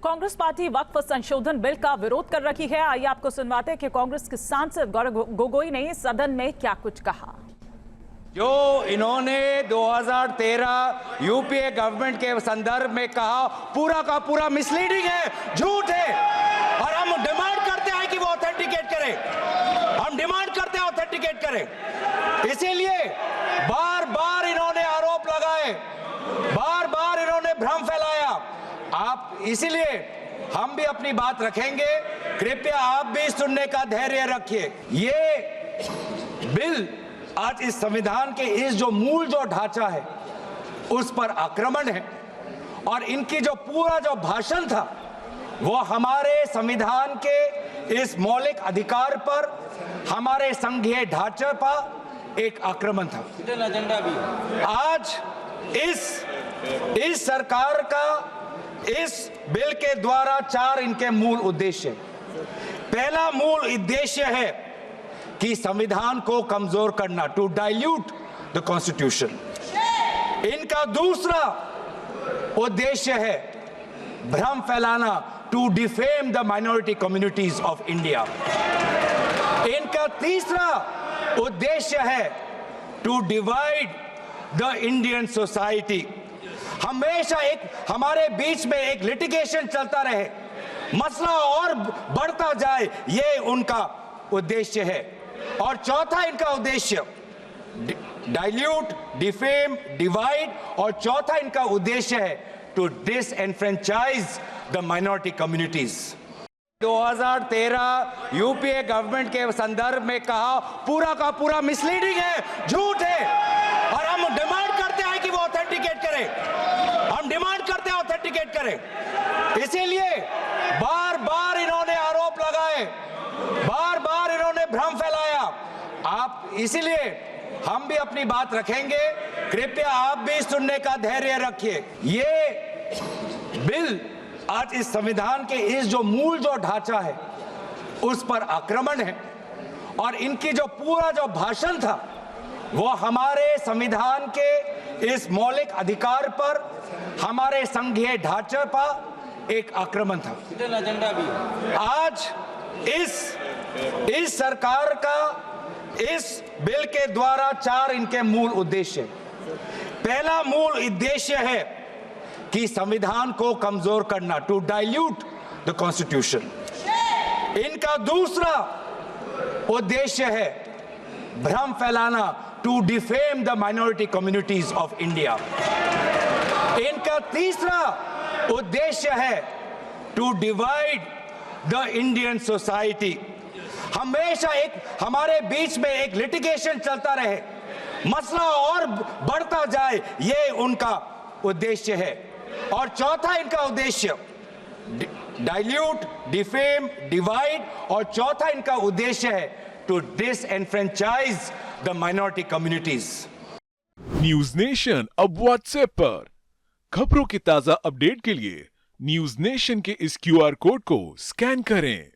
Congress party वक्फ संशोधन bill का विरोध कर रही है। आइए आपको सुनवाते हैं कि कांग्रेस के सांसद गौरव गोगोई ने सदन में क्या कुछ कहा। जो इन्होंने 2013 यूपीए गवर्नमेंट के संदर्भ में कहा, पूरा का पूरा मिसलीडिंग है, झूठ है। और हम डिमांड करते हैं कि वो ऑथेंटिकेट करें, हम डिमांड करते हैं ऑथेंटिकेट करें। इसीलिए बार बार इन्होंने आरोप लगाए, बार बार इन्होंने भ्रम फैलाया। आप इसीलिए हम भी अपनी बात रखेंगे, कृपया आप भी सुनने का धैर्य रखिए। ये बिल आज इस संविधान के इस जो मूल जो ढांचा है उस पर आक्रमण है, और इनकी जो पूरा जो भाषण था वो हमारे संविधान के इस मौलिक अधिकार पर, हमारे संघीय ढांचे पर एक आक्रमण था। एजेंडा भी आज इस सरकार का इस बिल के द्वारा 4 इनके मूल उद्देश्य। पहला मूल उद्देश्य है कि संविधान को कमजोर करना, टू डाइल्यूट द कॉन्स्टिट्यूशन। इनका दूसरा उद्देश्य है भ्रम फैलाना, to defame the minority communities of India. इनका तीसरा उद्देश्य है to divide the Indian society. हमेशा एक हमारे बीच में एक लिटिगेशन चलता रहे, मसला और बढ़ता जाए, ये उनका उद्देश्य है। और चौथा इनका उद्देश्य डाइल्यूट, डिफेम, डिवाइड, और चौथा इनका उद्देश्य है to disenfranchise the minority communities. 2013 UPA government के संदर्भ में कहा, पूरा का पूरा मिसलीडिंग है, झूठ है। और हम डिमांड करते हैं कि वो ऑथेंटिकेट करें, हम डिमांड करते हैं ऑथेंटिकेट करें। इसीलिए बार बार इन्होंने आरोप लगाए, बार बार इन्होंने भ्रम फैलाया। आप इसीलिए हम भी अपनी बात रखेंगे, कृपया आप भी सुनने का धैर्य रखिए। ये बिल आज इस संविधान के इस जो मूल जो ढांचा है उस पर आक्रमण है, और इनकी जो पूरा जो भाषण था वो हमारे संविधान के इस मौलिक अधिकार पर, हमारे संघीय ढांचे पर एक आक्रमण था। एजेंडा भी आज इस सरकार का इस बिल के द्वारा 4 इनके मूल उद्देश्य। पहला मूल उद्देश्य है कि संविधान को कमजोर करना, टू डाइल्यूट द कॉन्स्टिट्यूशन। इनका दूसरा उद्देश्य है भ्रम फैलाना, to defame the minority communities of India. इनका तीसरा उद्देश्य है to divide the Indian society. हमेशा एक हमारे बीच में एक लिटिगेशन चलता रहे, मसला और बढ़ता जाए, ये उनका उद्देश्य है। और चौथा इनका उद्देश्य डाइल्यूट, डिफेम, डिवाइड, और चौथा इनका उद्देश्य है to disenfranchise the minority communities. News nation अब व्हाट्सएप पर खबरों की ताजा अपडेट के लिए न्यूज नेशन के इस QR कोड को स्कैन करें।